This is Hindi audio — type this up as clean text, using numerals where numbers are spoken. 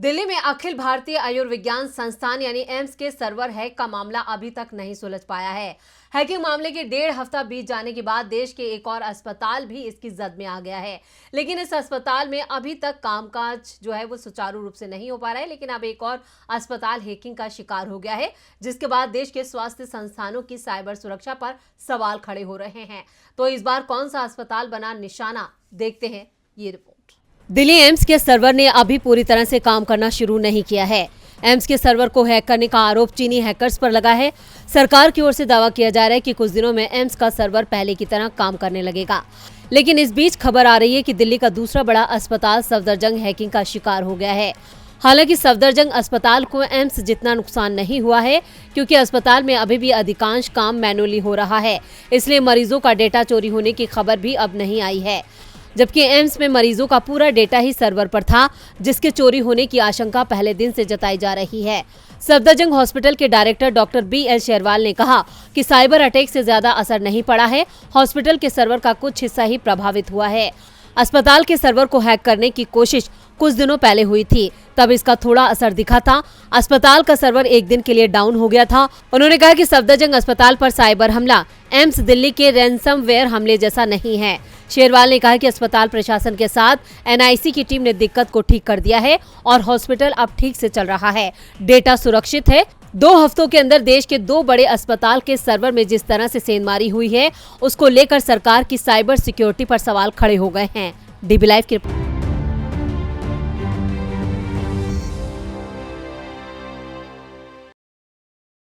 दिल्ली में अखिल भारतीय आयुर्विज्ञान संस्थान यानी एम्स के सर्वर हैक का मामला अभी तक नहीं सुलझ पाया है। हैकिंग मामले के 1.5 हफ्ता बीत जाने के बाद देश के एक और अस्पताल भी इसकी जद में आ गया है, लेकिन इस अस्पताल में अभी तक कामकाज जो है वो सुचारू रूप से नहीं हो पा रहा है। लेकिन अब एक और अस्पताल हैकिंग का शिकार हो गया है, जिसके बाद देश के स्वास्थ्य संस्थानों की साइबर सुरक्षा पर सवाल खड़े हो रहे हैं। तो इस बार कौन सा अस्पताल बना निशाना, देखते हैं ये रिपोर्ट। दिल्ली एम्स के सर्वर ने अभी पूरी तरह से काम करना शुरू नहीं किया है। एम्स के सर्वर को हैक करने का आरोप चीनी हैकर्स पर लगा है। सरकार की ओर से दावा किया जा रहा है कि कुछ दिनों में एम्स का सर्वर पहले की तरह काम करने लगेगा। लेकिन इस बीच खबर आ रही है कि दिल्ली का दूसरा बड़ा अस्पताल सफदरजंग हैकिंग का शिकार हो गया है। हालांकि सफदरजंग अस्पताल को एम्स जितना नुकसान नहीं हुआ है, क्योंकि अस्पताल में अभी भी अधिकांश काम मैनुअली हो रहा है, इसलिए मरीजों का डेटा चोरी होने की खबर भी अब नहीं आई है। जबकि एम्स में मरीजों का पूरा डेटा ही सर्वर पर था, जिसके चोरी होने की आशंका पहले दिन से जताई जा रही है। सफदरजंग हॉस्पिटल के डायरेक्टर डॉक्टर BL शेरवाल ने कहा कि साइबर अटैक से ज्यादा असर नहीं पड़ा है, हॉस्पिटल के सर्वर का कुछ हिस्सा ही प्रभावित हुआ है। अस्पताल के सर्वर को हैक करने की कोशिश कुछ दिनों पहले हुई थी, तब इसका थोड़ा असर दिखा था। अस्पताल का सर्वर एक दिन के लिए डाउन हो गया था। उन्होंने कहा कि सफदरजंग अस्पताल पर साइबर हमला एम्स दिल्ली के रैनसमवेयर हमले जैसा नहीं है। शेरवाल ने कहा कि अस्पताल प्रशासन के साथ NIC की टीम ने दिक्कत को ठीक कर दिया है और हॉस्पिटल अब ठीक से चल रहा है, डेटा सुरक्षित है। 2 हफ्तों के अंदर देश के 2 बड़े अस्पताल के सर्वर में जिस तरह से सेंधमारी हुई है, उसको लेकर सरकार की साइबर सिक्योरिटी पर सवाल खड़े हो गए हैं। DB लाइव की